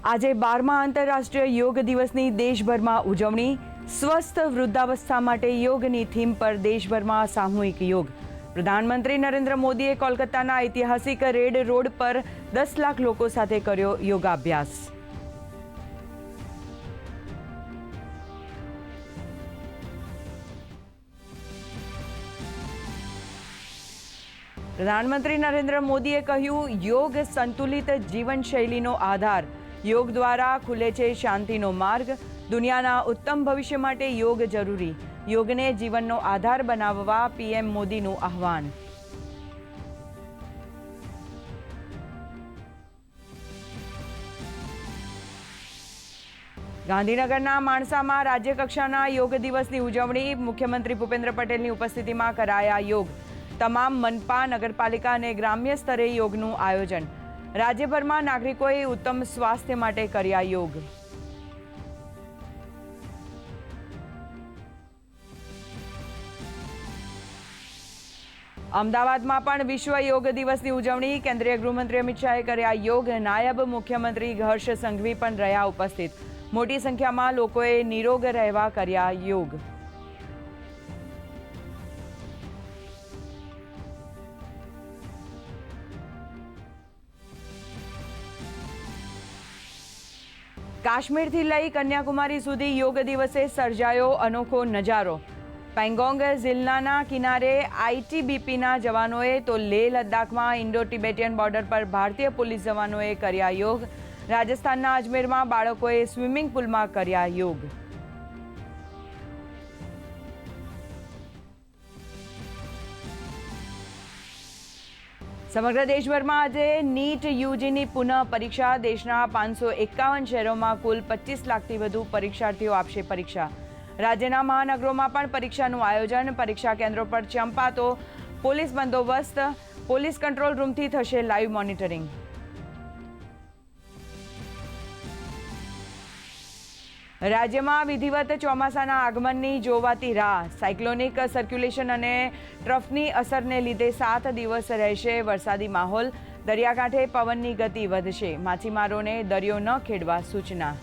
આજે 12મા આંતરરાષ્ટ્રીય યોગ દિવસની દેશભરમાં ઉજવણી. સ્વસ્થ વૃદ્ધાવસ્થા માટે યોગની થીમ પર દેશભરમાં સામૂહિક યોગ. પ્રધાનમંત્રી નરેન્દ્ર મોદીએ કોલકાતાના ઐતિહાસિક રેડ રોડ પર 10 લાખ લોકો સાથે કર્યો યોગાભ્યાસ. પ્રધાનમંત્રી નરેન્દ્ર મોદીએ કહ્યું, યોગ સંતુલિત જીવનશૈલીનો આધાર. યોગ દ્વારા ખુલે છે શાંતિનો માર્ગ. દુનિયાના ઉત્તમ ભવિષ્ય માટે યોગ જરૂરી. યોગને જીવનનો આધાર બનાવવા પીએમ મોદીનું આહ્વાન. ગાંધીનગરના માણસામાં રાજ્યકક્ષાના યોગ દિવસની ઉજવણી. મુખ્યમંત્રી ભૂપેન્દ્ર પટેલની ઉપસ્થિતિમાં કરાયા યોગ. તમામ મનપા, નગરપાલિકા અને ગ્રામ્ય સ્તરે યોગનું આયોજન. રાજ્યભરમાં નાગરિકોએ ઉત્તમ સ્વાસ્થ્ય માટે કર્યા યોગ. અમદાવાદમાં પણ વિશ્વ યોગ દિવસની ઉજવણી. કેન્દ્રીય ગૃહમંત્રી અમિત શાહે કર્યા યોગ. નાયબ મુખ્યમંત્રી હર્ષ સંઘવી પણ રહ્યા ઉપસ્થિત. મોટી સંખ્યામાં લોકોએ નિરોગ રહેવા કર્યા યોગ. કાશ્મીરથી લઈ કન્યાકુમારી સુધી યોગ દિવસે સર્જાયો અનોખો નજારો. પેંગોંગ ઝીલના કિનારે આઈટીબીપીના જવાનોએ તો લેહ લદ્દાખમાં ઇન્ડો ટિબેટિયન બોર્ડર પર ભારતીય પોલીસ જવાનોએ કર્યા યોગ. રાજસ્થાનના અજમેરમાં બાળકોએ સ્વિમિંગ પુલમાં કર્યા યોગ. સમગ્ર દેશભરમાં આજે નીટ યુજીની પુનઃ પરીક્ષા. દેશના 551 શહેરોમાં કુલ 25 લાખથી વધુ પરીક્ષાર્થીઓ આપશે પરીક્ષા. રાજ્યના મહાનગરોમાં પણ પરીક્ષાનું આયોજન. પરીક્ષા કેન્દ્રો પર ચંપાતો પોલીસ બંદોબસ્ત. પોલીસ કંટ્રોલ રૂમથી થશે લાઈવ મોનિટરિંગ. રાજ્યમાં વિધિવત ચોમાસાના આગમનની જોવાતી રાહ. સાયક્લોનિક સર્ક્યુલેશન અને ટ્રફની અસરને લીધે 7 દિવસ રહેશે વરસાદી માહોલ. દરિયાકાંઠે પવનની ગતિ વધશે. માછીમારોને દરિયો ન ખેડવા સૂચના.